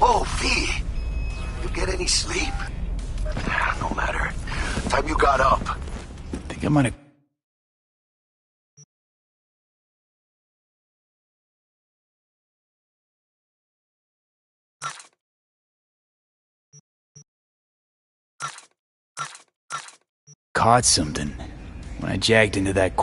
Oh, V. You get any sleep? No matter. Time you got up. Think I might have... caught something when I jacked into that...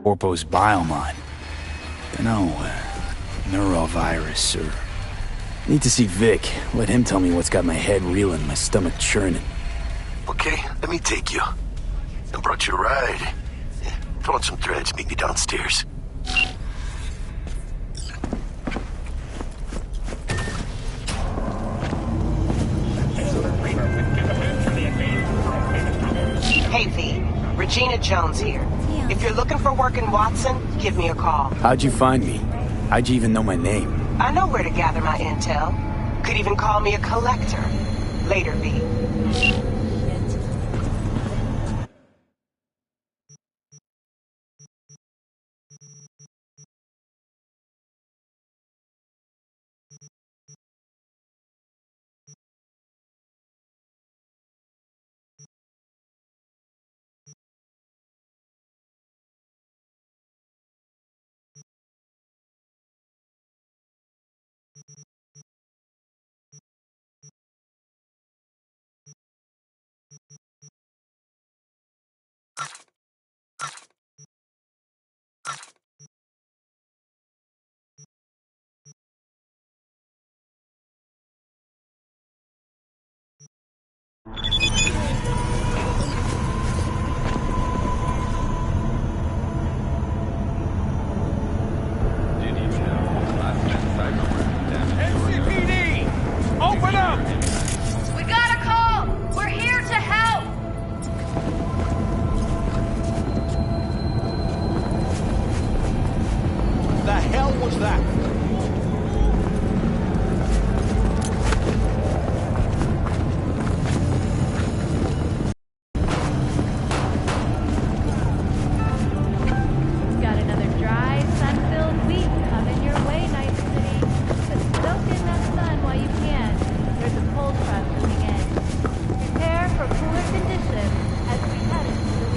Corpo's biomon. Dunno, neurovirus or... Need to see Vic. Let him tell me what's got my head reeling, my stomach churning. Okay, let me take you. I brought you a ride. Throw on some threads, meet me downstairs. Hey V, Regina Jones here. If you're looking for work in Watson, give me a call. How'd you find me? How'd you even know my name? I know where to gather my intel. Could even call me a collector. Later, V. Open up! We got a call! We're here to help! The hell was that? Got another dry, sun-filled week coming your way, Night City. But soak in that sun while you can. There's a cold front moving in. Prepare for cooler conditions as we head into the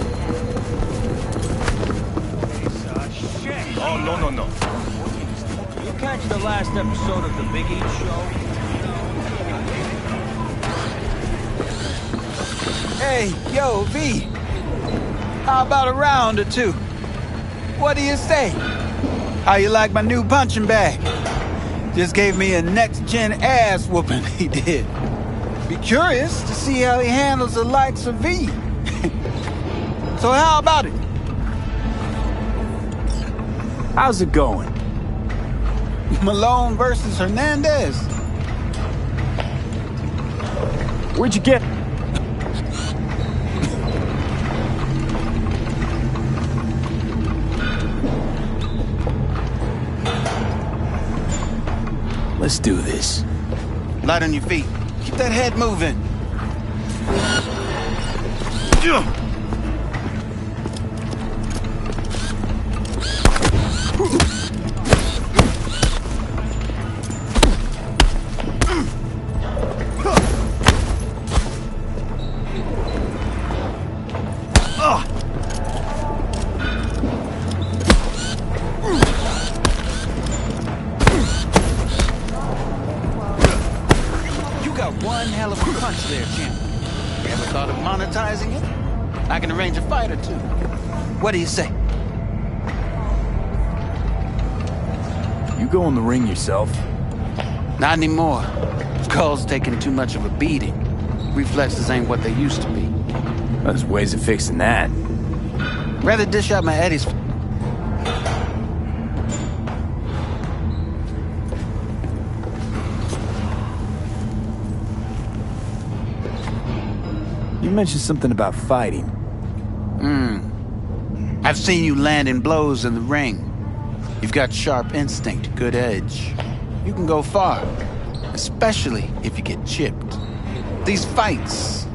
weekend. Shit! Oh, no. You catch the last episode of the Big Eat Show? Hey, yo, V. How about a round or two? What do you say? How you like my new punching bag? Just gave me a next-gen ass whooping, he did. Be curious to see how he handles the likes of V. So how about it? How's it going? Malone versus Hernandez. Where'd you get... Let's do this. Light on your feet. Keep that head moving. One hell of a punch there, champ. You ever thought of monetizing it? I can arrange a fight or two. What do you say? You go in the ring yourself? Not anymore. Skull's taking too much of a beating. Reflexes ain't what they used to be. There's ways of fixing that. Rather dish out my eddies. You mentioned something about fighting. I've seen you landing blows in the ring. You've got sharp instinct, good edge. You can go far, especially if you get chipped. These fights,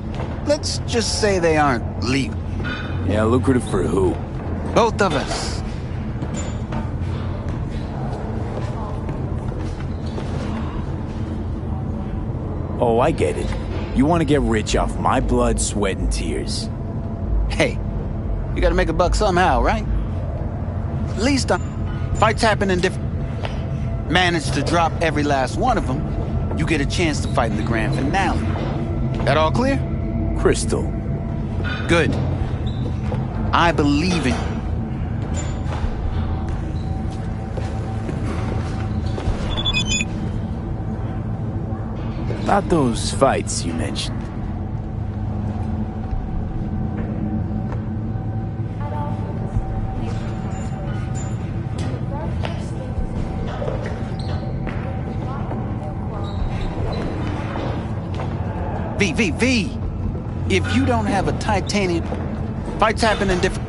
let's just say they aren't legal. Yeah, lucrative for who? Both of us. Oh, I get it. You want to get rich off my blood, sweat, and tears. Hey, you gotta make a buck somehow, right? At least fights happen in different... Manage to drop every last one of them, you get a chance to fight in the grand finale. That all clear? Crystal. Good. I believe in you. About those fights you mentioned. V. If you don't have a titanium... Fights happen in different...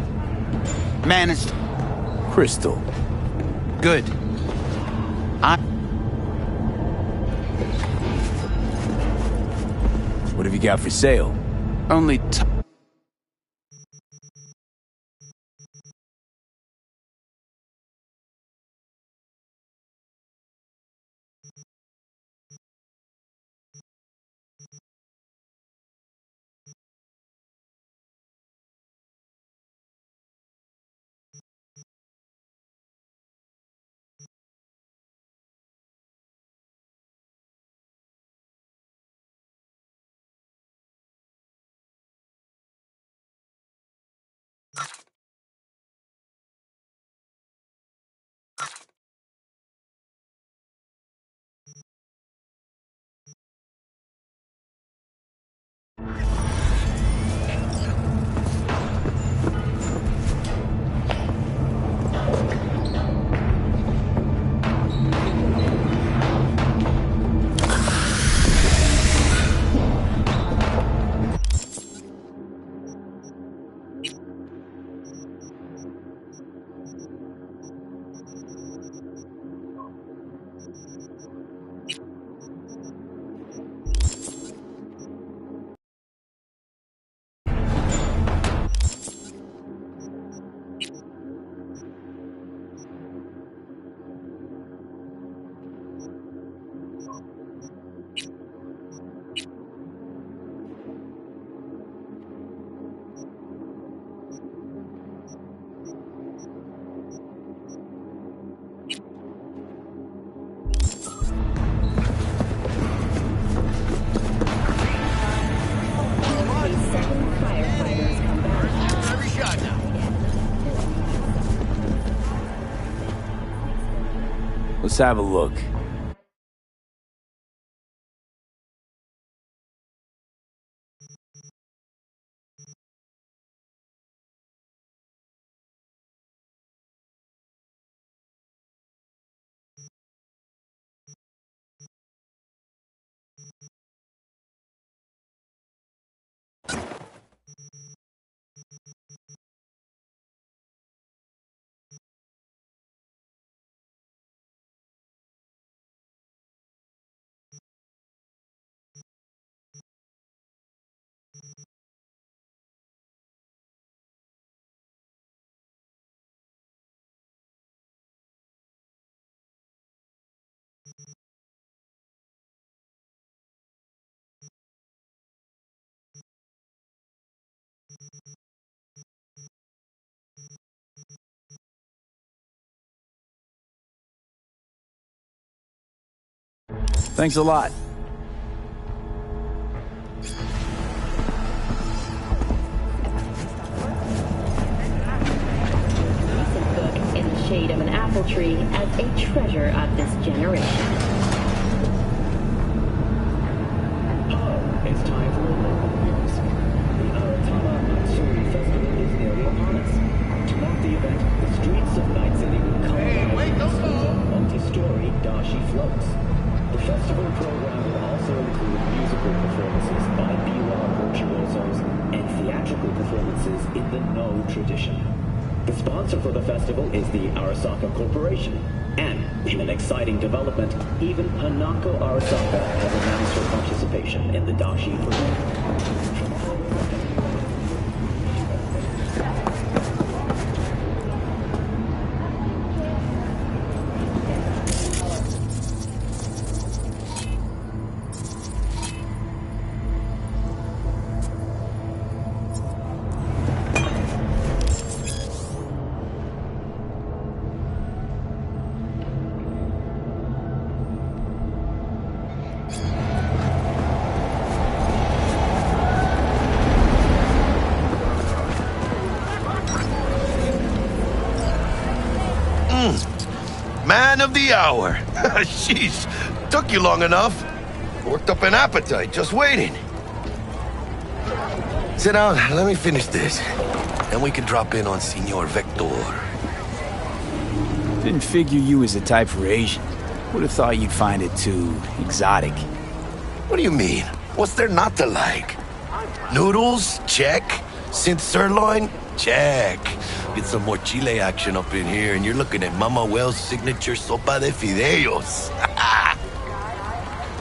Managed. Crystal. Good. What have you got for sale? Only Let's have a look. Thanks a lot. In the shade of an apple tree as a treasure of this generation. It's time for a local news. The Aratama Matsuri Festival is nearly upon us. To mark the event, the streets of Night City will come with multi-story dashi floats. The festival program will also include musical performances by B-Law virtuosos and theatrical performances in the No tradition. The sponsor for the festival is the Arasaka Corporation. And, in an exciting development, even Hanako Arasaka has announced her participation in the dashi program. Man of the hour. Jeez, took you long enough. Worked up an appetite, just waiting. Sit down, let me finish this. Then we can drop in on Senor Vector. Didn't figure you was the type for Asian. Would have thought you'd find it too exotic. What do you mean? What's there not to like? Noodles? Check. Synth sirloin? Check. Get some more Chile action up in here, and you're looking at Mama Wells' signature sopa de fideos.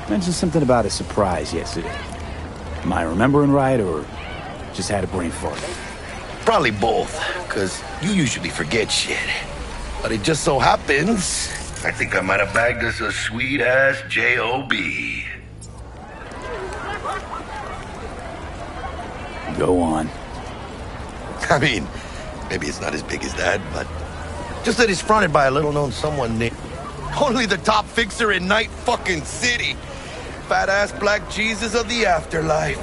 Mentioned something about a surprise yesterday. Am I remembering right, or just had a brain fart? Probably both, because you usually forget shit. But it just so happens, I think I might have bagged us a sweet-ass J.O.B. Go on. I mean, maybe it's not as big as that, but just that it's fronted by a little-known someone named... Only the top fixer in Night fucking City. Fat-ass black Jesus of the afterlife.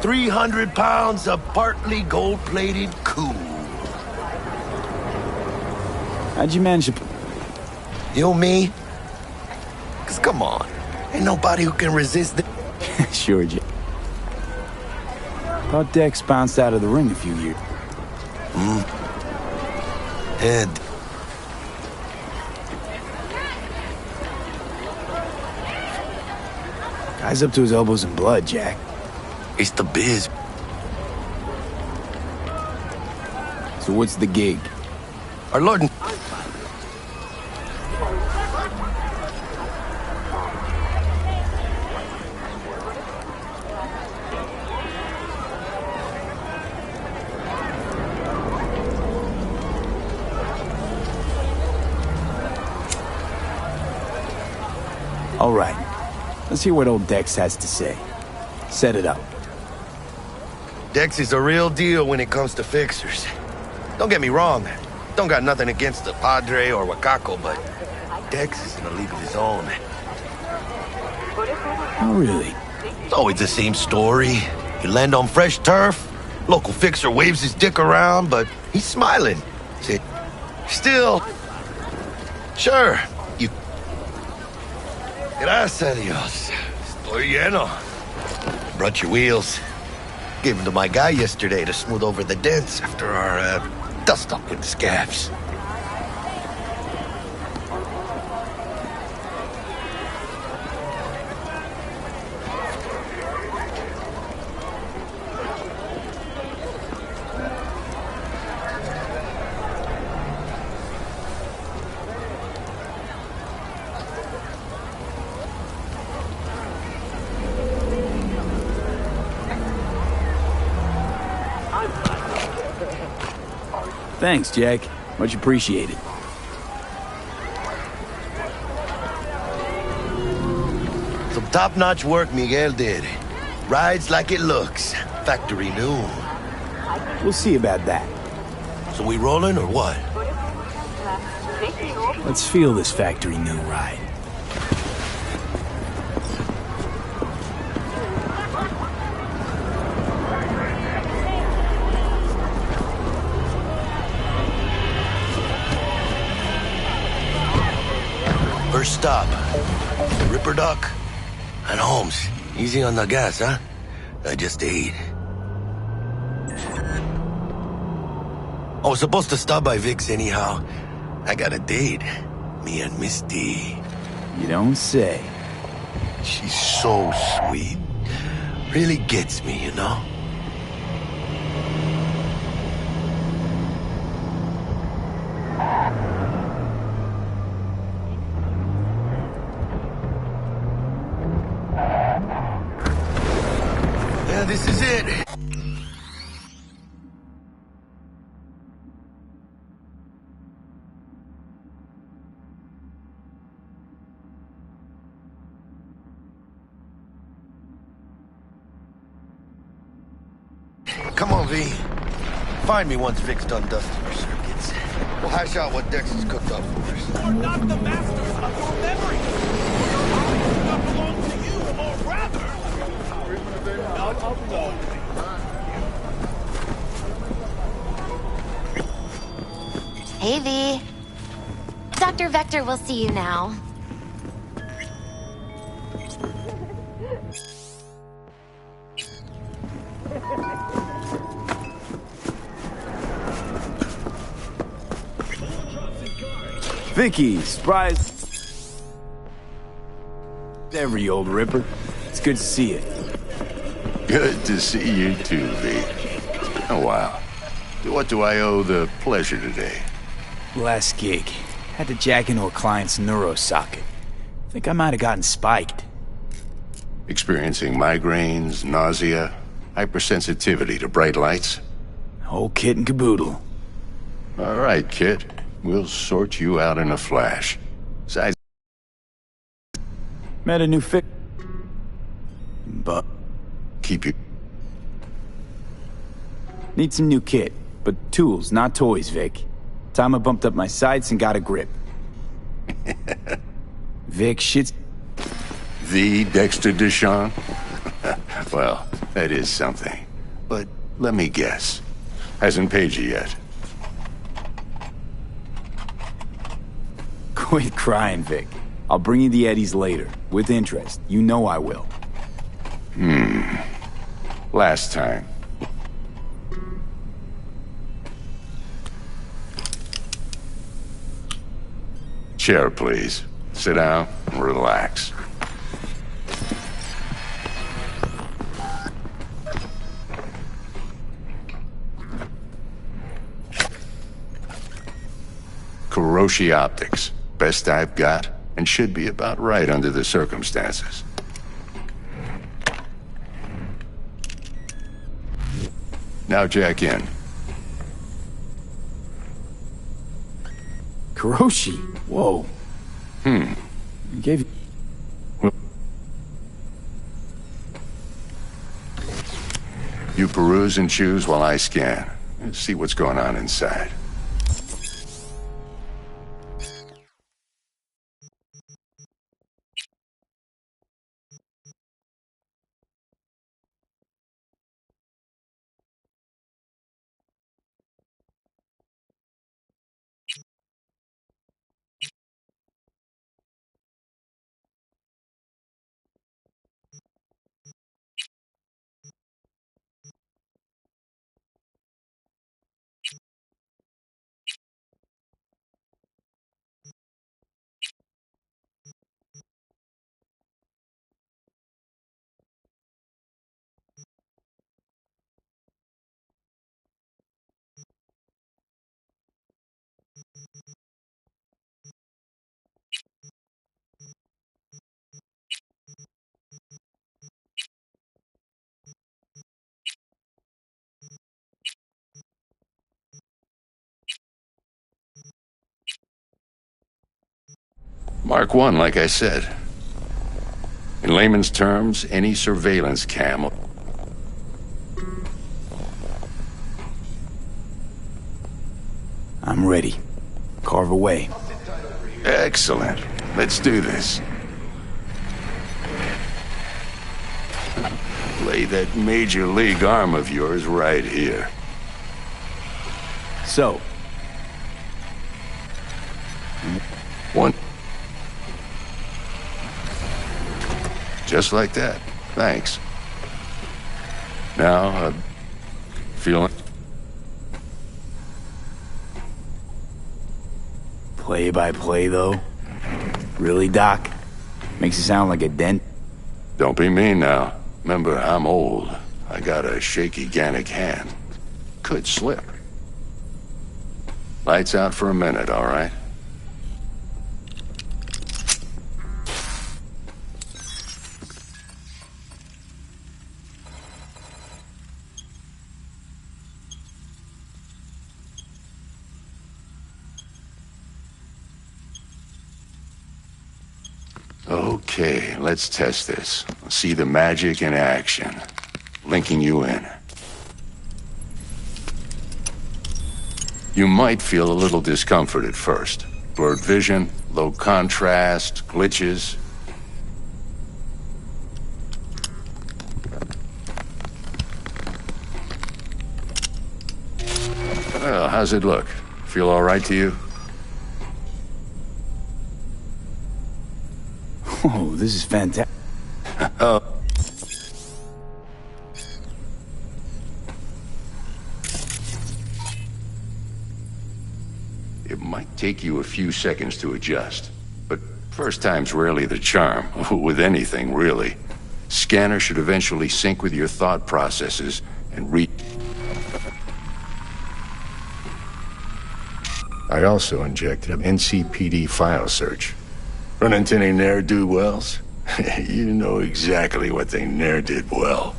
300 pounds of partly gold-plated cool. How'd you manage to... You, me? Cause come on, ain't nobody who can resist the... Sure, Jay. Thought Dex bounced out of the ring a few years. And... Guy's up to his elbows in blood, Jack. It's the biz. So what's the gig? Our Lord... and- All right. Let's hear what old Dex has to say. Set it up. Dex is a real deal when it comes to fixers. Don't get me wrong. Don't got nothing against the Padre or Wakako, but Dex is in a league of his own. Oh, really? It's always the same story. You land on fresh turf, local fixer waves his dick around, but he's smiling. See, still, sure, you... Gracias a Dios. Estoy lleno. Brought your wheels. Gave them to my guy yesterday to smooth over the dents after our, dust-up with the scabs. Thanks, Jack. Much appreciated. Some top-notch work Miguel did. Rides like it looks. Factory new. We'll see about that. So we rolling or what? Let's feel this factory new ride. First stop. Ripper Duck and Holmes. Easy on the gas, huh? I just ate. I was supposed to stop by Vic's anyhow. I got a date. Me and Misty. You don't say. She's so sweet. Really gets me, you know? Yeah, this is it. Come on, V. Find me once Vic's done dusting her circuits. We'll hash out what Dex has cooked up for us. You're not the masters of your memory. Your knowledge does not belong to you, or rather... Hey, V. Dr. Vector will see you now. Vicky, surprise. Every old ripper. It's good to see you. Good to see you too, V. It's been a while. What do I owe the pleasure today? Last gig. Had to jack into a client's neuro socket. Think I might have gotten spiked. Experiencing migraines, nausea, hypersensitivity to bright lights? Whole kit and caboodle. All right, kid. We'll sort you out in a flash. Besides, Met a new fix. But keep you... need some new kit. But tools, not toys, Vic. Time I bumped up my sights and got a grip. Vic, shit's... The Dexter Deshawn? Well, that is something. But let me guess. Hasn't paid you yet. Quit crying, Vic. I'll bring you the eddies later, with interest. You know I will. Last time. Chair, please. Sit down and relax. Kuroshi Optics. Best I've got, and should be about right under the circumstances. Now jack in. Kuroshi? Whoa. You gave... You peruse and choose while I scan. See what's going on inside. Mark 1, like I said. In layman's terms, any surveillance cam... I'm ready. Carve away. Excellent. Let's do this. Lay that major league arm of yours right here. So, One. Just like that. Thanks. Now, feeling... play by play, though? Really, Doc? Makes it sound like a dent. Don't be mean now. Remember, I'm old. I got a shaky Gannic hand. Could slip. Lights out for a minute, all right? Okay, let's test this. See the magic in action. Linking you in. You might feel a little discomfort at first. Blurred vision, low contrast, glitches. Well, how's it look? Feel all right to you? Oh, this is fantastic. Oh. take you a few seconds to adjust. But first time's rarely the charm, with anything, really. Scanner should eventually sync with your thought processes and I also injected an NCPD file search. Run into any ne'er-do-wells? You know exactly what they ne'er did well.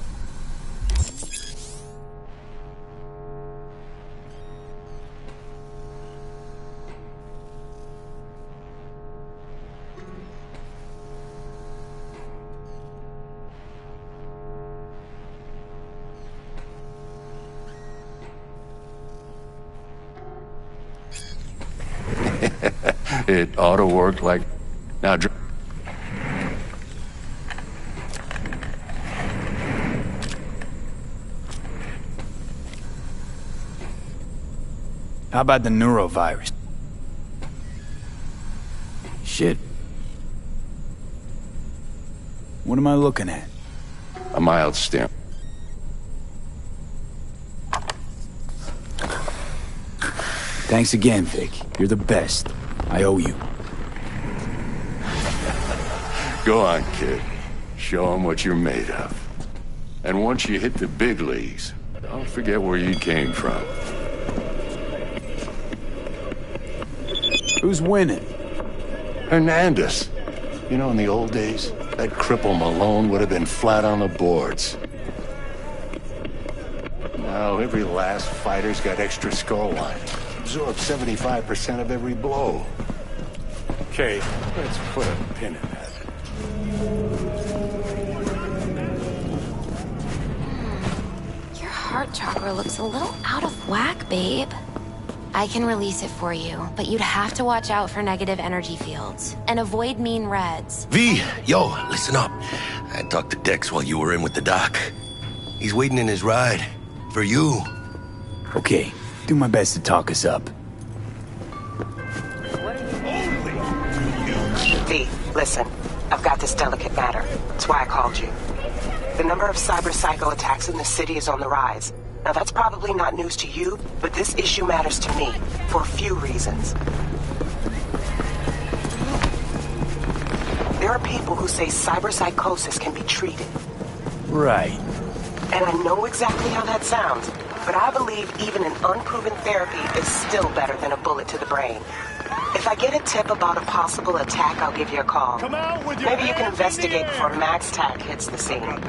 It ought to work like... Now... How about the neurovirus? Shit. What am I looking at? A mild stamp. Thanks again, Vic. You're the best. I owe you. Go on, kid. Show them what you're made of. And once you hit the big leagues, don't forget where you came from. Who's winning? Hernandez. You know, in the old days, that cripple Malone would have been flat on the boards. Now, every last fighter's got extra skull line. Absorb 75% of every blow. Okay, let's put a pin in that. Your heart chakra looks a little out of whack, babe. I can release it for you, but you'd have to watch out for negative energy fields and avoid mean reds. V, yo, listen up. I talked to Dex while you were in with the doc. He's waiting in his ride. For you. Okay, do my best to talk us up. V, listen. I've got this delicate matter. That's why I called you. The number of cyber-psycho attacks in the city is on the rise. Now, that's probably not news to you, but this issue matters to me for a few reasons. There are people who say cyberpsychosis can be treated. Right. And I know exactly how that sounds, but I believe even an unproven therapy is still better than a bullet to the brain. If I get a tip about a possible attack, I'll give you a call. Maybe you can investigate before Max Tack hits the scene.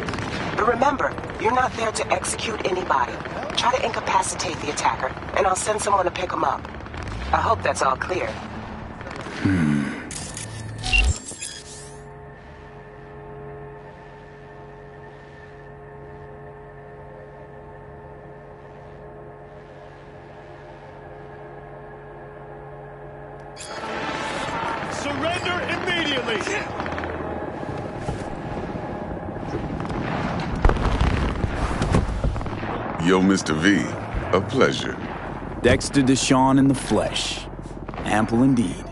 But remember, you're not there to execute anybody. Try to incapacitate the attacker, and I'll send someone to pick him up. I hope that's all clear. Surrender immediately! Yo, Mr. V, a pleasure. Dexter Deshawn in the flesh. Ample indeed.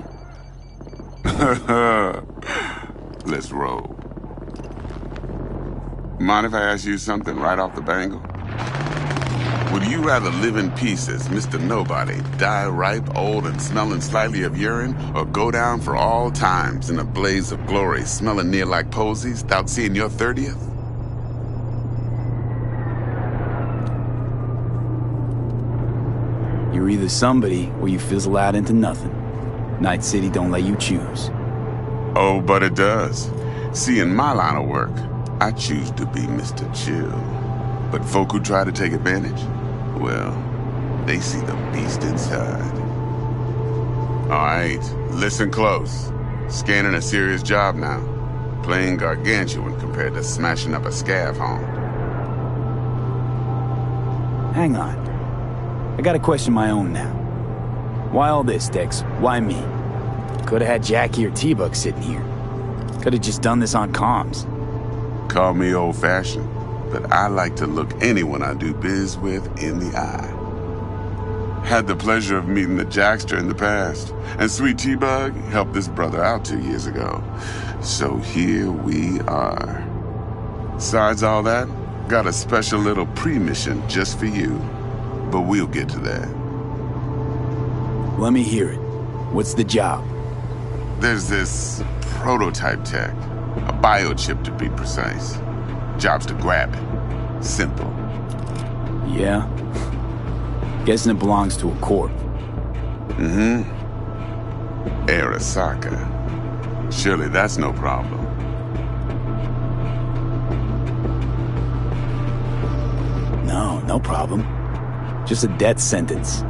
Let's roll. Mind if I ask you something right off the bangle? Would you rather live in peace as Mr. Nobody, die ripe, old, and smelling slightly of urine, or go down for all times in a blaze of glory, smelling near like posies, without seeing your 30th? You're either somebody or you fizzle out into nothing. Night City don't let you choose. Oh, but it does. See, in my line of work, I choose to be Mr. Chill. But folk who try to take advantage, well, they see the beast inside. All right, listen close. Scanning a serious job now. Playing gargantuan compared to smashing up a scav home. Hang on. I got a question my own now. Why all this, Dex? Why me? Could've had Jackie or T-Bug sitting here. Could've just done this on comms. Call me old-fashioned, but I like to look anyone I do biz with in the eye. Had the pleasure of meeting the Jackster in the past, and Sweet T-Bug helped this brother out 2 years ago. So here we are. Besides all that, got a special little pre-mission just for you. But we'll get to that. Let me hear it. What's the job? There's this prototype tech, a biochip to be precise. Job's to grab it. Simple. Yeah? Guessing it belongs to a corp. Mm-hmm. Arasaka. Surely that's no problem. No problem. Just a death sentence.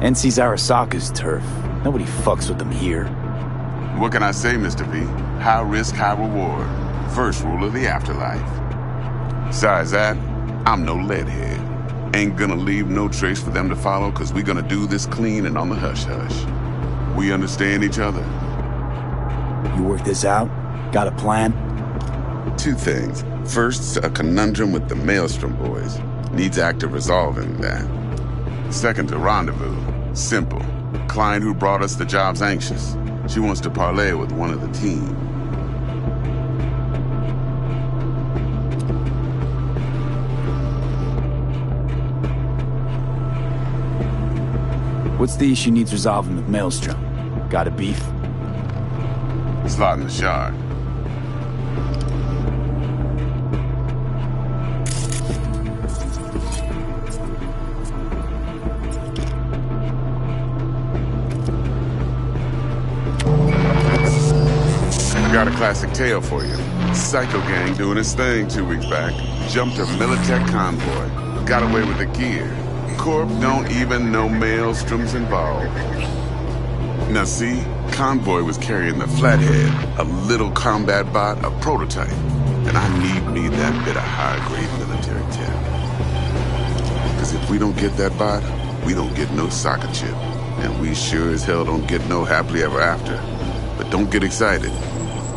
NC's Arasaka's turf. Nobody fucks with them here. What can I say, Mr. V? High risk, high reward. First rule of the afterlife. Besides that, I'm no leadhead. Ain't gonna leave no trace for them to follow, cause we gonna do this clean and on the hush-hush. We understand each other. You work this out? Got a plan? Two things. First, a conundrum with the Maelstrom boys. Needs active resolving that. Second, a rendezvous. Simple. Client who brought us the job's anxious. She wants to parlay with one of the team. What's the issue needs resolving with Maelstrom? Got a beef? Slot in the shard. Got a classic tale for you. Psycho gang doing his thing 2 weeks back. Jumped a Militech convoy. Got away with the gear. Corp don't even know Maelstrom's involved. Now see, convoy was carrying the Flathead, a little combat bot, a prototype. And I need me that bit of high-grade military tech. Because if we don't get that bot, we don't get no soccer chip. And we sure as hell don't get no happily ever after. But don't get excited.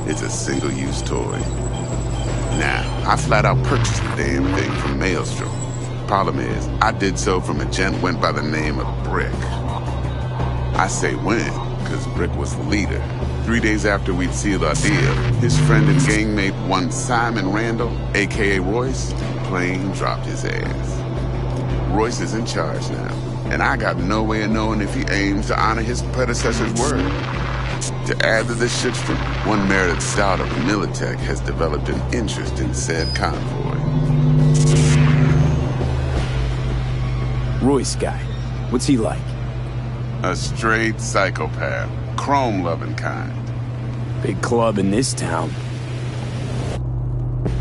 It's a single-use toy. Now, I flat out purchased the damn thing from Maelstrom. Problem is, I did so from a gent went by the name of Brick. I say when, because Brick was the leader. 3 days after we'd sealed our deal, his friend and gangmate, one Simon Randall, a.k.a. Royce, plain dropped his ass. Royce is in charge now, and I got no way of knowing if he aims to honor his predecessor's word. To add to this shitstorm, one Meredith Stout of Militech has developed an interest in said convoy. Royce guy. What's he like? A straight psychopath. Chrome-loving kind. Big club in this town.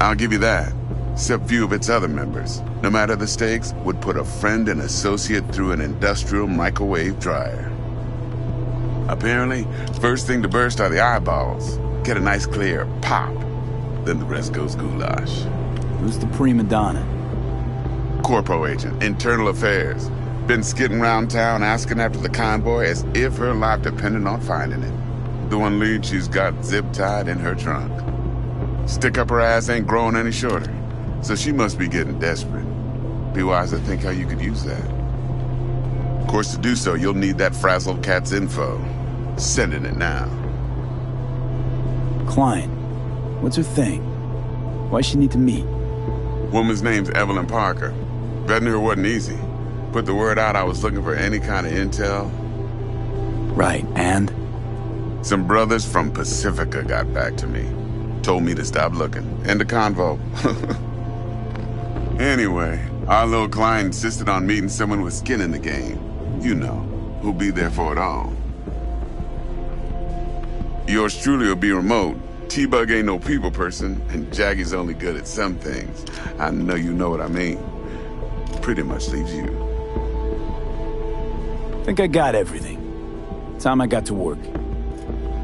I'll give you that. Except few of its other members, no matter the stakes, would put a friend and associate through an industrial microwave dryer. Apparently, first thing to burst are the eyeballs. Get a nice clear pop. Then the rest goes goulash. Who's the prima donna? Corpo agent, internal affairs. Been skidding around town asking after the convoy as if her life depended on finding it. The one lead she's got zip-tied in her trunk. Stick up her ass ain't growing any shorter, so she must be getting desperate. Be wise to think how you could use that. Of course, to do so, you'll need that frazzled cat's info. Sending it now. Klein. What's her thing? Why she need to meet? Woman's name's Evelyn Parker. Vetting her wasn't easy. Put the word out I was looking for any kind of intel. Right, and? Some brothers from Pacifica got back to me. Told me to stop looking. End the convo. Anyway, our little client insisted on meeting someone with skin in the game. You know, who'll be there for it all. Yours truly will be remote. T-Bug ain't no people person, and Jaggy's only good at some things. I know you know what I mean. Pretty much leaves you. Think I got everything. Time I got to work.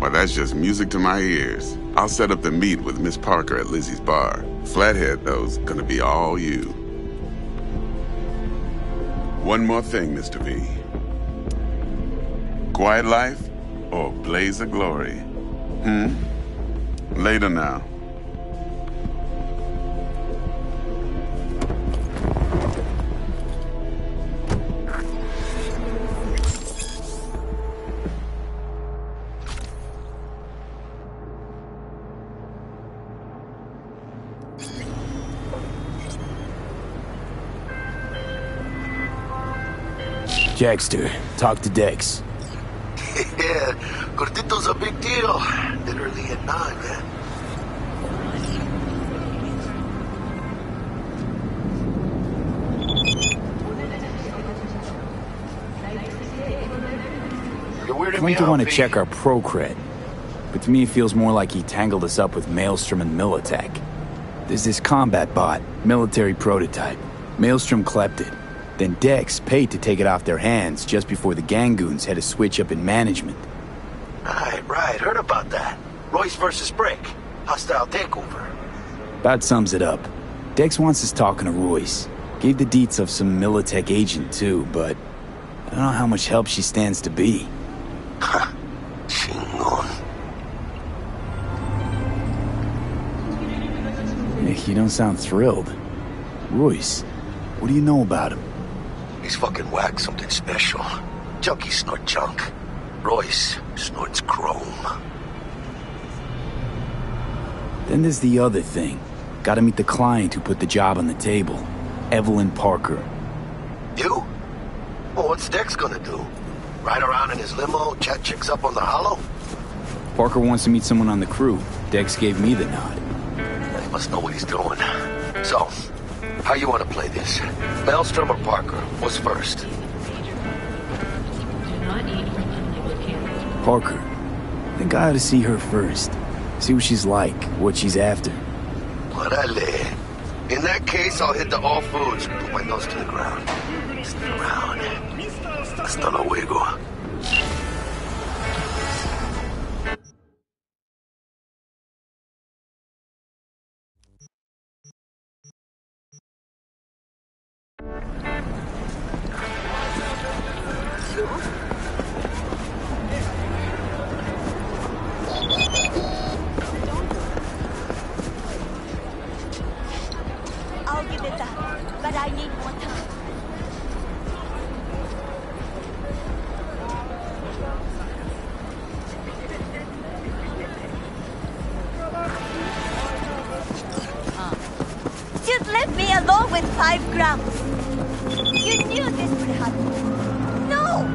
Well, that's just music to my ears. I'll set up the meet with Miss Parker at Lizzie's bar. Flathead, though's gonna be all you. One more thing, Mr. V. Quiet life or blaze of glory? Later now. Jackster, talk to Dex. Yeah, Gordito's a big deal. Literally at 9, man. I'm going to want to check our pro cred, but to me it feels more like he tangled us up with Maelstrom and Militech. There's this combat bot, military prototype. Maelstrom clept it. Then Dex paid to take it off their hands just before the Gangoons had a switch up in management. Right, heard about that. Royce versus Brick. Hostile takeover. About sums it up. Dex wants us talking to Royce. Gave the deets of some Militech agent too, but I don't know how much help she stands to be. Chingon. You don't sound thrilled. Royce, what do you know about him? He's fucking whack, something special. Junkies snort junk. Royce snorts chrome. Then there's the other thing. Gotta meet the client who put the job on the table. Evelyn Parker. You? Well, what's Dex gonna do? Ride around in his limo, chat chicks up on the hollow? Parker wants to meet someone on the crew. Dex gave me the nod. He must know what he's doing. So, how you want to play this? Maelstrom or Parker? What's first? Parker. I think I ought to see her first. See what she's like, what she's after. Orale. In that case, I'll hit the all foods and put my nose to the ground. Stick around. Hasta luego. I'll give it up, but I need more time. Just let me alone with 5 grams. You knew this would happen. No!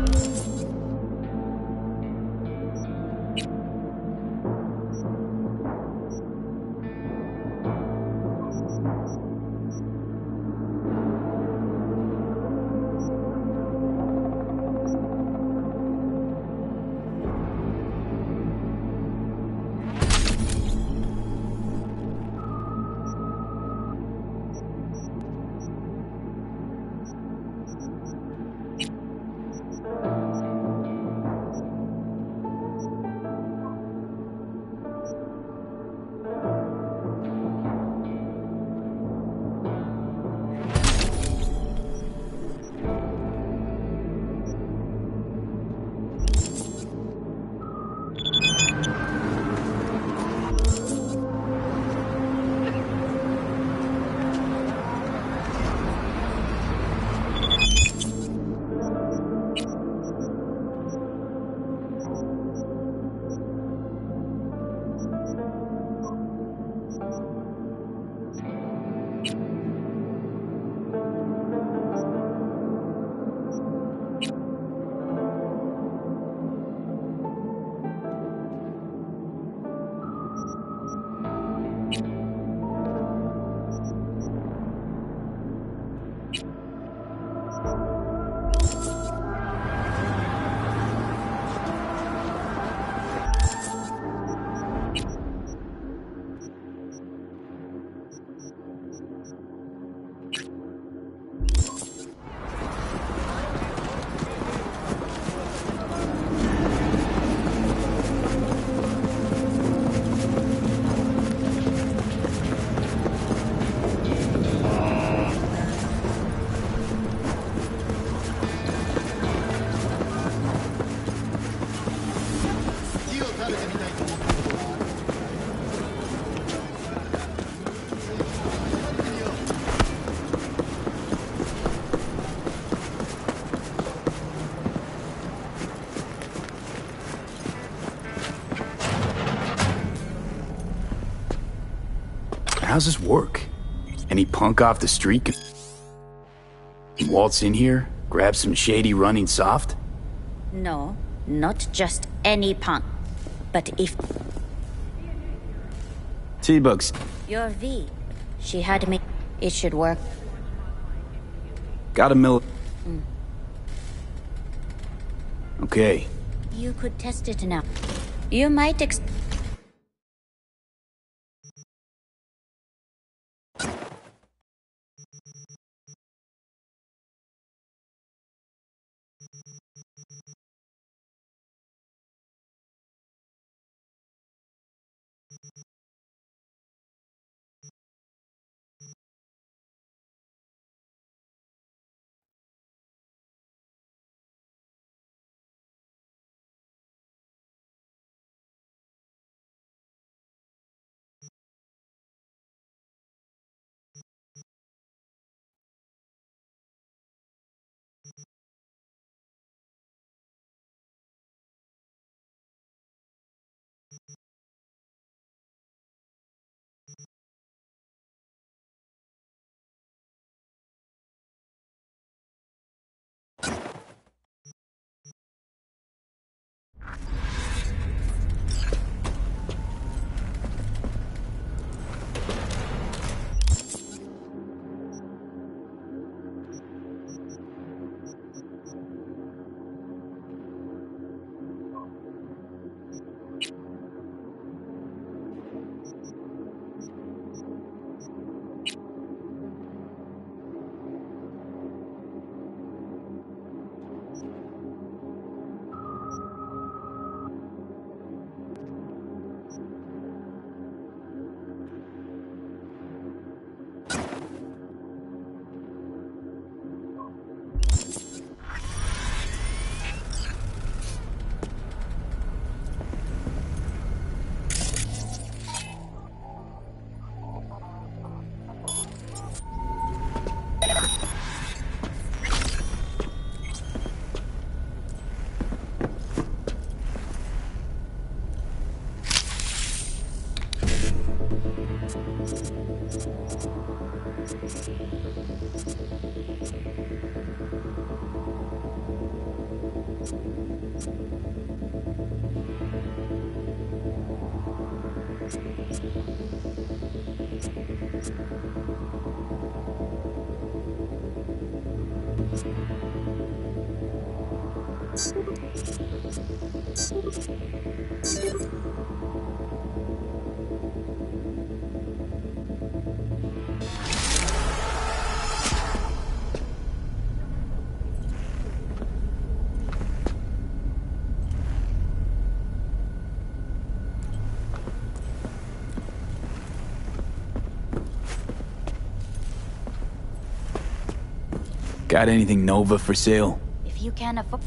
How's this work? Any punk off the street can waltz in here, grab some shady running soft? No, Not just any punk, but if... T-Bugs. You're V. She had me. It should work. Got a Okay. You could test it now. You might Got anything Nova for sale? If you can afford...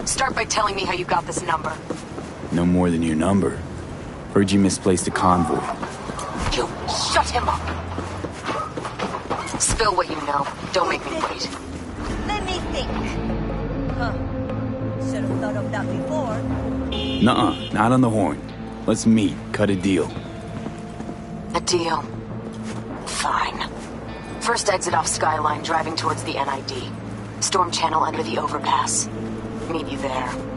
Start by telling me how you got this number. No more than your number. Heard you misplaced a convoy. You shut him up. Spill what you know. Don't make me wait. Let me think. Huh. Should have thought of that before. Nuh-uh, not on the horn. Let's meet, cut a deal. A deal. Fine. First exit off Skyline, driving towards the NID. Storm channel under the overpass. Meet you there.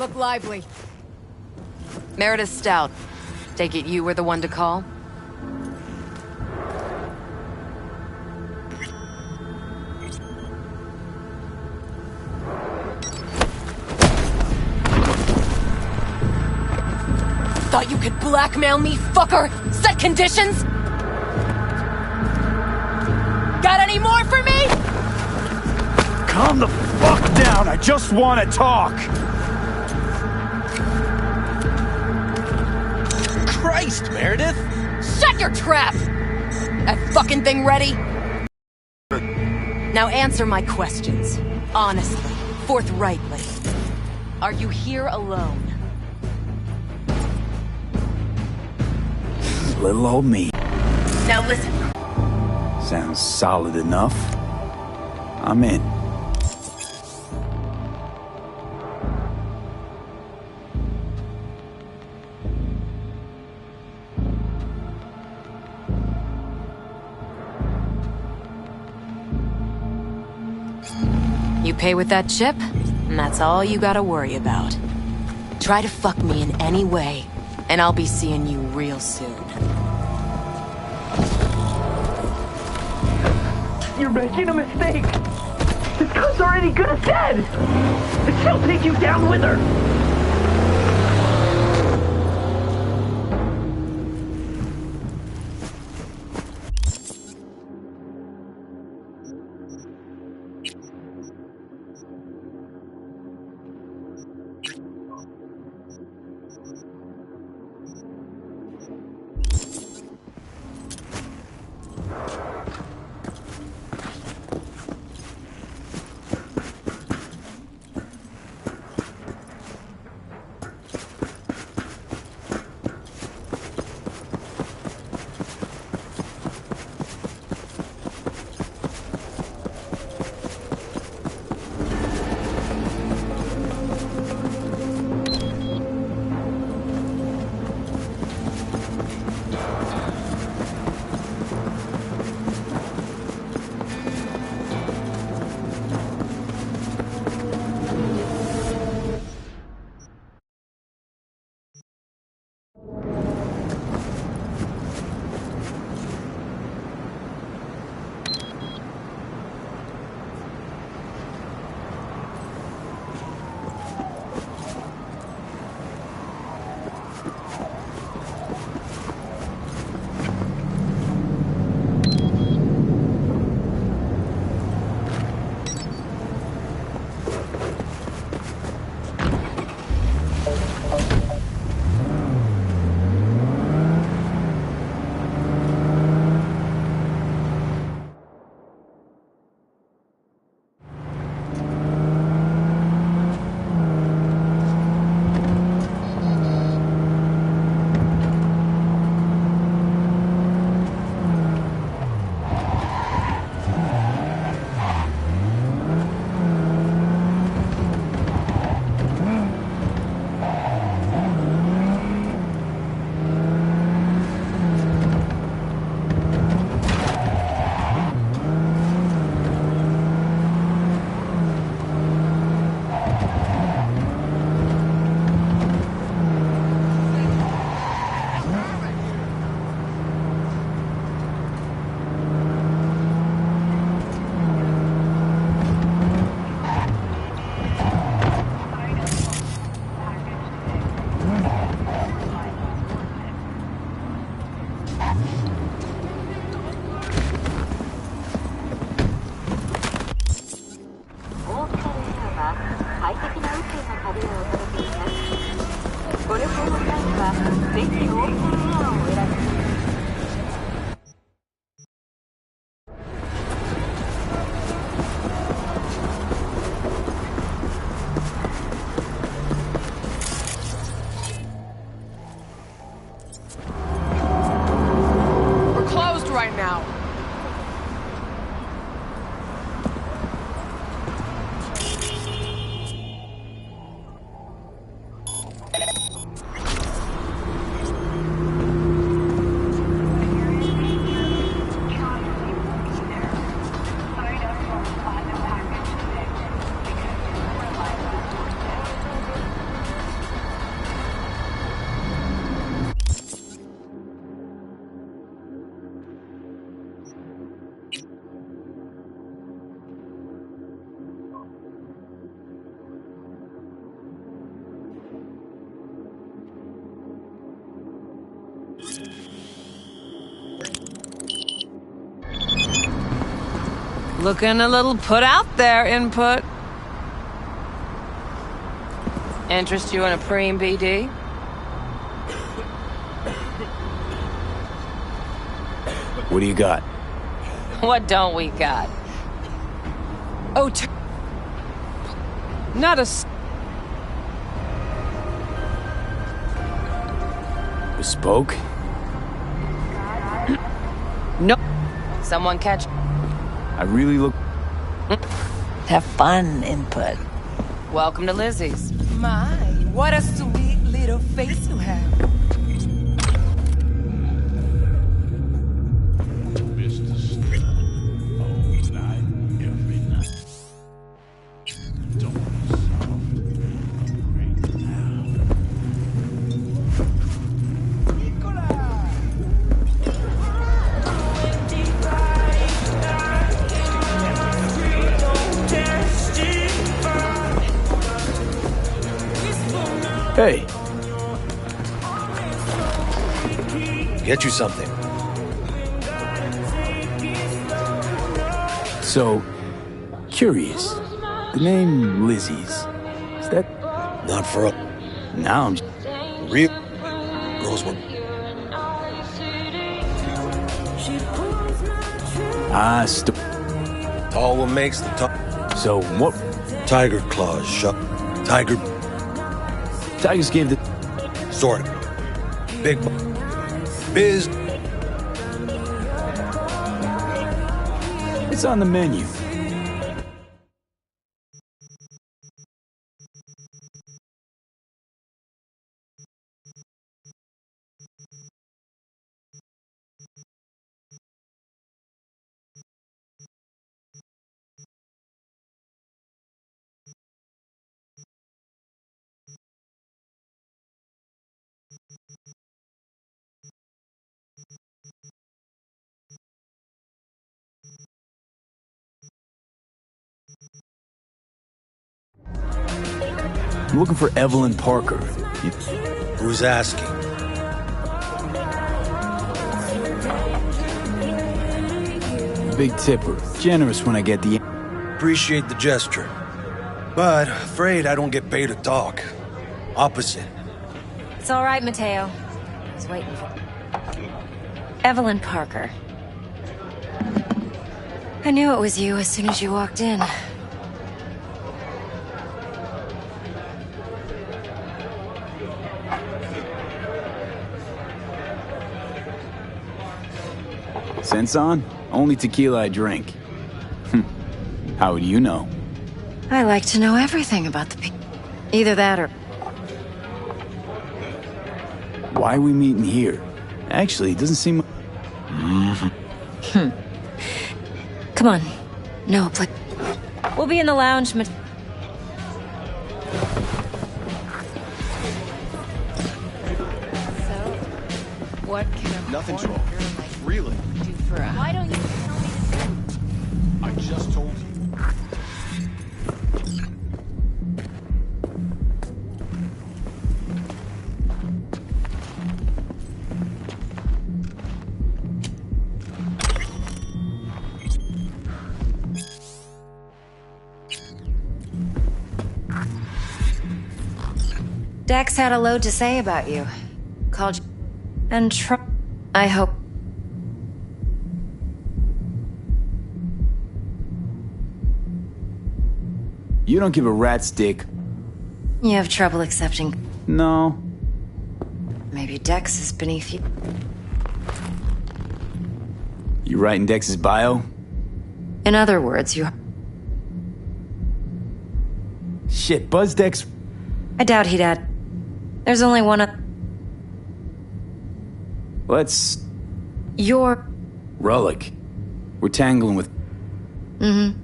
Look lively. Meredith Stout. Take it you were the one to call? Thought you could blackmail me, fucker? Set conditions? Got any more for me? Calm the fuck down. I just want to talk. Christ, Meredith! Shut your trap! That fucking thing ready? Now answer my questions. Honestly, forthrightly. Are you here alone? Little old me. Now listen. Sounds solid enough. I'm in. You pay with that chip, and that's all you gotta worry about. Try to fuck me in any way, and I'll be seeing you real soon. You're making a mistake! This gun's already good as dead! And she'll take you down with her! Looking a little put out there, Input. Interest you in a preem BD? What do you got? What don't we got? Oh, not a... Bespoke? No. Someone catch... I really look... Have fun, Input. Welcome to Lizzie's. My, what a sweet little face you have. Hey. Get you something. So, curious. The name Lizzie's. Is that... Not for a... Now I'm... Real... Girls were... Tall one makes the top. So, what... Tiger claws, shut. Tiger... Tigers gave the... Sort of. Big... Biz... It's on the menu. I'm looking for Evelyn Parker. Who's asking? Big tipper. Generous when I get the... Appreciate the gesture. But afraid I don't get paid to talk. Opposite. It's all right, Mateo. I was waiting for... Evelyn Parker. I knew it was you as soon as you walked in. Sense on? Only tequila I drink. How would you know? I like to know everything about the people. Either that or... Why are we meeting here? Actually, it doesn't seem... Come on. No, please. We'll be in the lounge, So, what can a Nothing's foreign wrong. girl like Really? do for a... Why don't you tell me the truth? I just told you. Dex had a load to say about you. Called you... And I hope... You don't give a rat's dick. You have trouble accepting... No. Maybe Dex is beneath you. You writing Dex's bio? In other words, you... Shit, Buzz Dex... I doubt he'd add... There's only one... Let's... You're... Rollick. We're tangling with... Mm-hmm.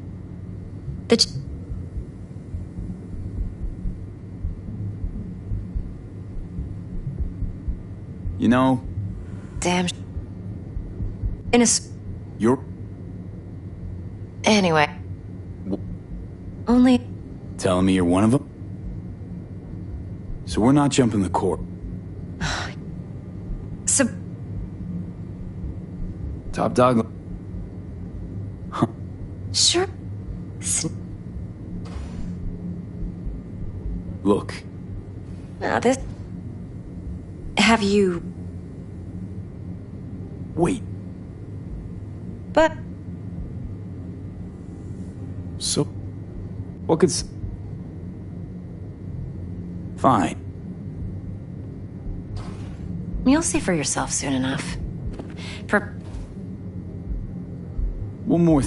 You know... Damn... In a... You're... Anyway. Only... Telling me you're one of them? So we're not jumping the court. So... Top dog... Huh. Sure. Look. Now this... Have you... Wait. But... So... What could... Fine. You'll see for yourself soon enough. For... One more...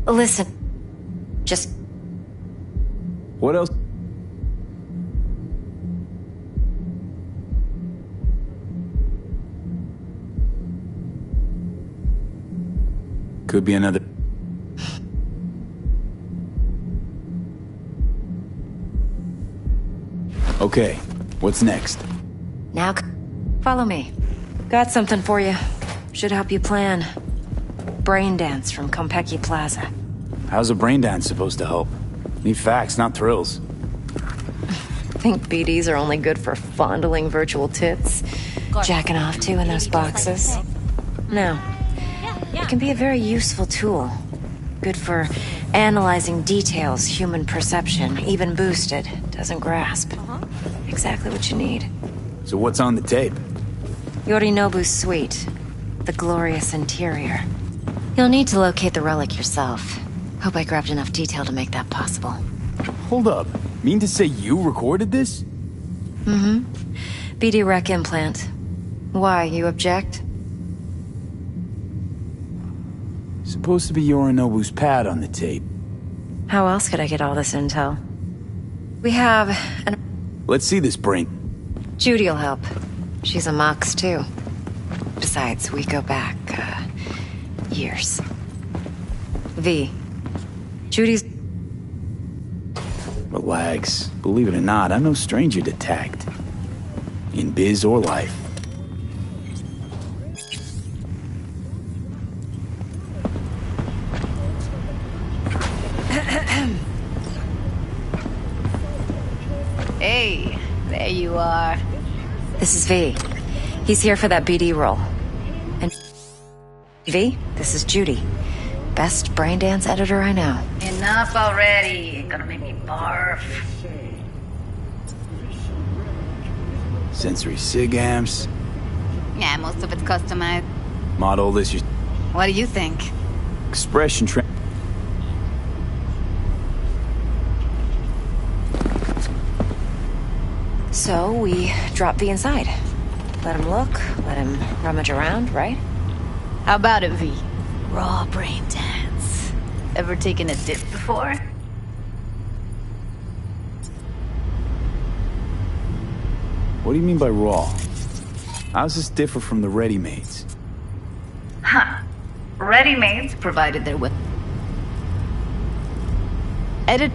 Listen. Just... What else? Could be another... Okay, what's next? Now, follow me. Got something for you. Should help you plan. Brain dance from Konpeki Plaza. How's a brain dance supposed to help? Need facts, not thrills. Think BDs are only good for fondling virtual tits? Jacking off to in those boxes? No. It can be a very useful tool. Good for analyzing details human perception, even boosted, doesn't grasp. Exactly what you need. So what's on the tape? Yorinobu's suite. The glorious interior. You'll need to locate the relic yourself. Hope I grabbed enough detail to make that possible. Hold up. Mean to say you recorded this? Mm-hmm. BD rec implant. Why, you object? Supposed to be Yorinobu's pad on the tape. How else could I get all this intel? We have an... Let's see this brain. Judy'll help. She's a Mox, too. Besides, we go back, years. V. Judy's... Relax. Believe it or not, I'm no stranger to tact. In biz or life. Hey, there you are. This is V. He's here for that BD role. And V, this is Judy. Best brain dance editor I know. Enough already. You're gonna make me barf. Sensory sig amps. Yeah, most of it's customized. Model this. What do you think? Expression tra... So we drop V inside. Let him look, let him rummage around, right? How about it, V? Raw brain dance. Ever taken a dip before? What do you mean by raw? How's this differ from the ready-mades? Huh. Ready-mades, provided they're with... Edit...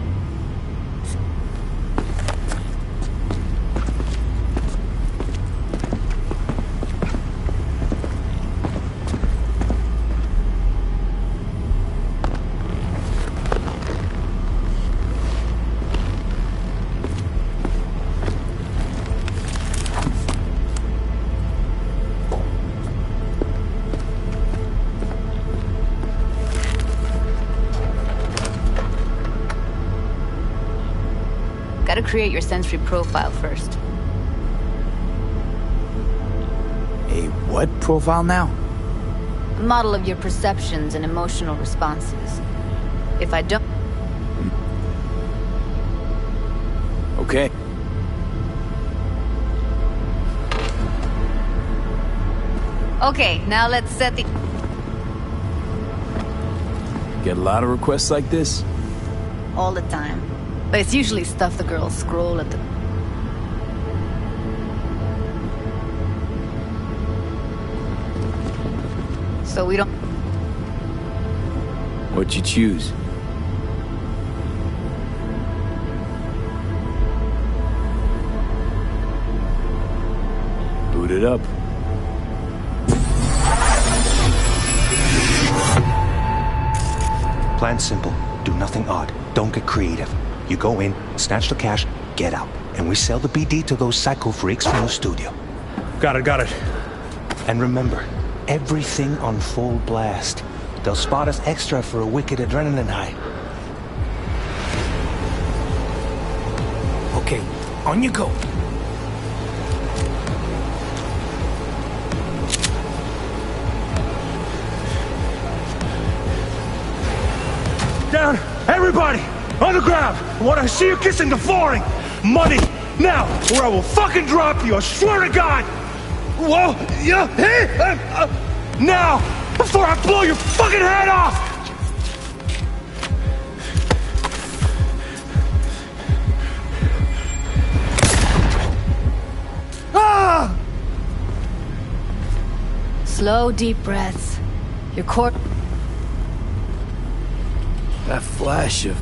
Gotta create your sensory profile first. A what profile now? A model of your perceptions and emotional responses. If I don't... Okay. Okay, now let's set the... Get a lot of requests like this? All the time. But it's usually stuff the girls scroll at the... So we don't... What'd you choose? Boot it up. Plan simple. Do nothing odd. Don't get creative. You go in, snatch the cash, get out. And we sell the BD to those psycho freaks from the studio. Got it. And remember, everything on full blast. They'll spot us extra for a wicked adrenaline high. Okay, on you go. Down! Everybody! On the ground! I want to see you kissing the flooring! Money! Now! Or I will fucking drop you! I swear to God! Whoa! Yeah! Hey! Now! Before I blow your fucking head off! Ah! Slow, deep breaths. Your core... That flash of...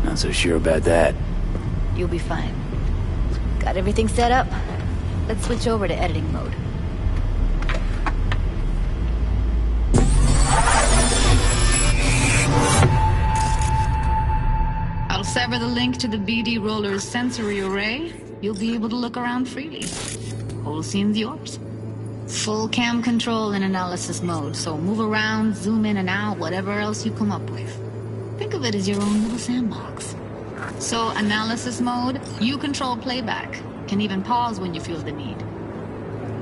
Not so sure about that. You'll be fine. Got everything set up? Let's switch over to editing mode. I'll sever the link to the BD Roller's sensory array. You'll be able to look around freely. Whole scene's yours. Full cam control in analysis mode, so move around, zoom in and out, whatever else you come up with. Think of it as your own little sandbox. So, analysis mode, you control playback. Can even pause when you feel the need.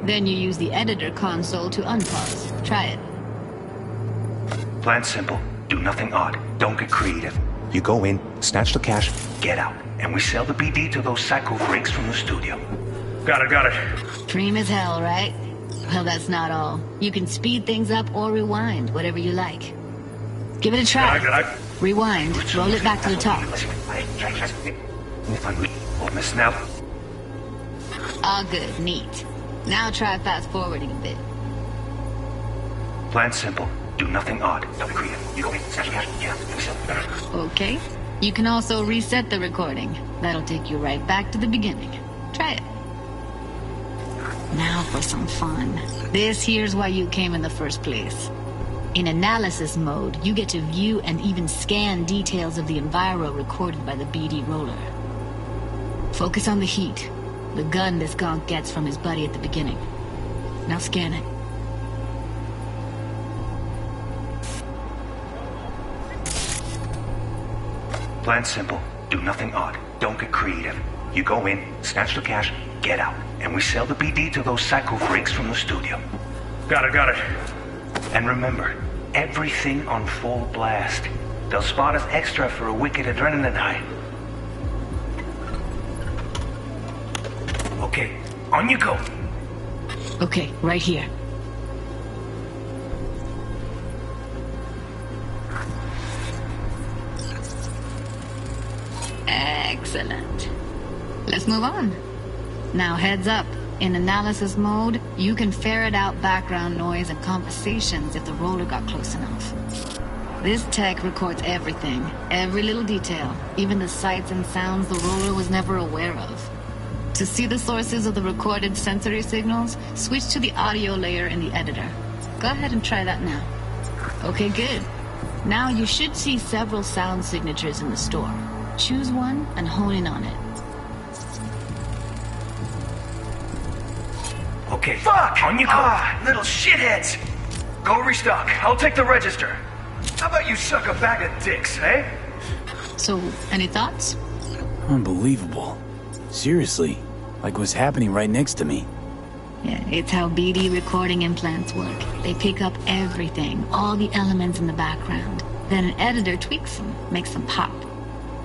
Then you use the editor console to unpause. Try it. Plan simple. Do nothing odd. Don't get creative. You go in, snatch the cash, get out. And we sell the BD to those psycho freaks from the studio. Got it. Dream as hell, right? Well, that's not all. You can speed things up or rewind, whatever you like. Give it a try. Rewind, roll it back to the top. All good, neat. Now try fast forwarding a bit. Plan simple. Do nothing odd. Don't be creative. You go in, snatch the cash, yeah. Okay. You can also reset the recording. That'll take you right back to the beginning. Try it. Now for some fun. This here's why you came in the first place. In analysis mode, you get to view and even scan details of the enviro recorded by the BD Roller. Focus on the heat, the gun this gonk gets from his buddy at the beginning. Now scan it. Plan simple. Do nothing odd. Don't get creative. You go in, snatch the cash, get out. And we sell the BD to those psycho freaks from the studio. Got it. And remember, everything on full blast. They'll spot us extra for a wicked adrenaline high. Okay, on you go. Okay, right here. Excellent. Let's move on. Now heads up. In analysis mode, you can ferret out background noise and conversations if the roller got close enough. This tech records everything, every little detail, even the sights and sounds the roller was never aware of. To see the sources of the recorded sensory signals, switch to the audio layer in the editor. Go ahead and try that now. Okay, good. Now you should see several sound signatures in the store. Choose one and hone in on it. Okay. Fuck! On you go. Little shitheads! Go restock. I'll take the register. How about you suck a bag of dicks, eh? So, any thoughts? Unbelievable. Seriously, like what's happening right next to me. Yeah, it's how BD recording implants work. They pick up everything, all the elements in the background. Then an editor tweaks them, makes them pop.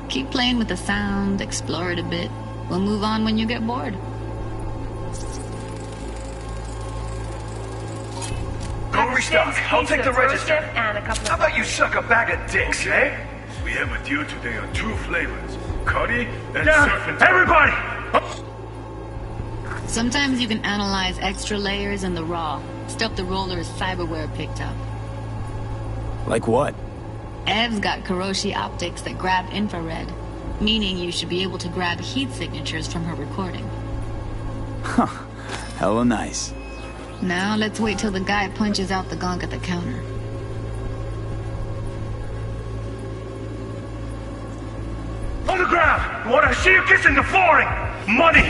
Keep playing with the sound, explore it a bit. We'll move on when you get bored. Go restock. I'll take the register. How about you suck a bag of dicks, eh? We have a deal today on 2 flavors. Cuddy and Down! surf and Everybody! Sometimes you can analyze extra layers in the raw, stuff the roller's cyberware picked up. Like what? Ev's got Kiroshi optics that grab infrared, meaning you should be able to grab heat signatures from her recording. Huh. Hella nice. Now let's wait till the guy punches out the gonk at the counter. On the ground! I want to see you kissing the flooring! Money!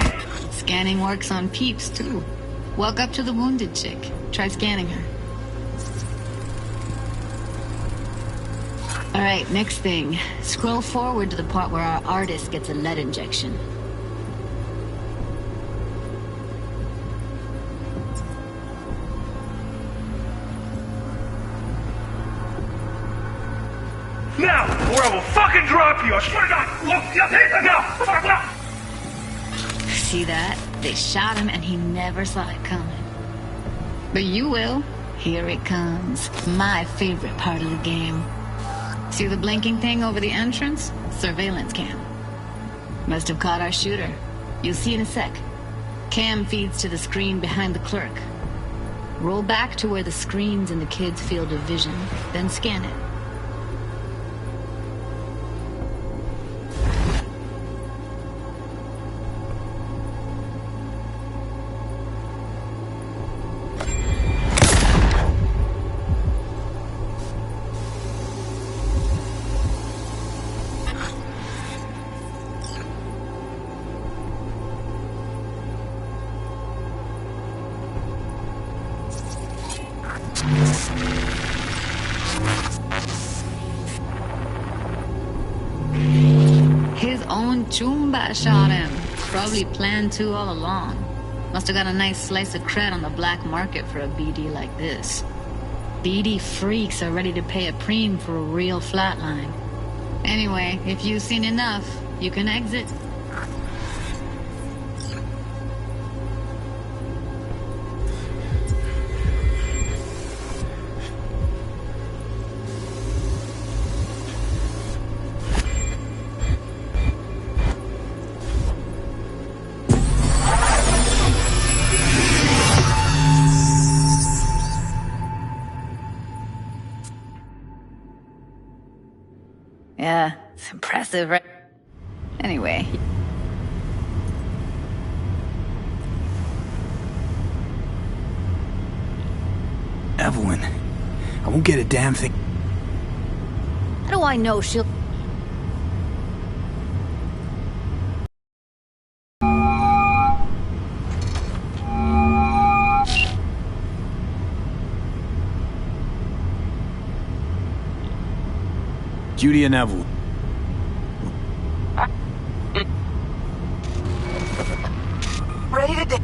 Scanning works on peeps, too. Walk up to the wounded chick. Try scanning her. Alright, next thing. Scroll forward to the part where our artist gets a lead injection. Now, or I will fucking drop you! I swear to God! Look, now! Fuck, now! See that? They shot him and he never saw it coming. But you will. Here it comes. My favorite part of the game. See the blinking thing over the entrance? Surveillance cam. Must have caught our shooter. You'll see in a sec. Cam feeds to the screen behind the clerk. Roll back to where the screen's in the kid's field of vision, then scan it. His own Chumba shot him. Probably planned to all along. Must have got a nice slice of cred on the black market for a BD like this. BD freaks are ready to pay a preem for a real flatline. Anyway, if you've seen enough, you can exit. Yeah, it's impressive, right? Anyway. Evelyn, I won't get a damn thing. How do I know she'll... Judy and Evelyn. Ready to dance.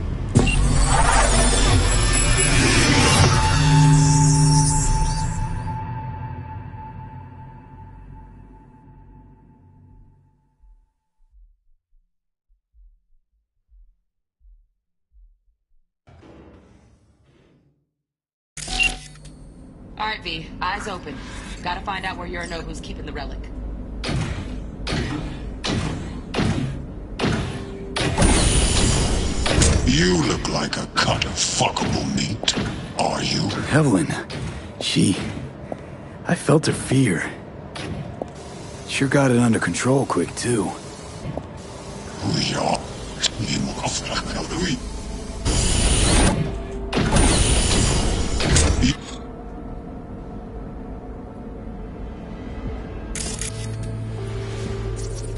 Alright, V. Eyes open. Gotta find out where Yorinobu's keeping the relic. You look like a cut of fuckable meat. Are you? Evelyn. I felt her fear. Sure got it under control quick, too. Who you are?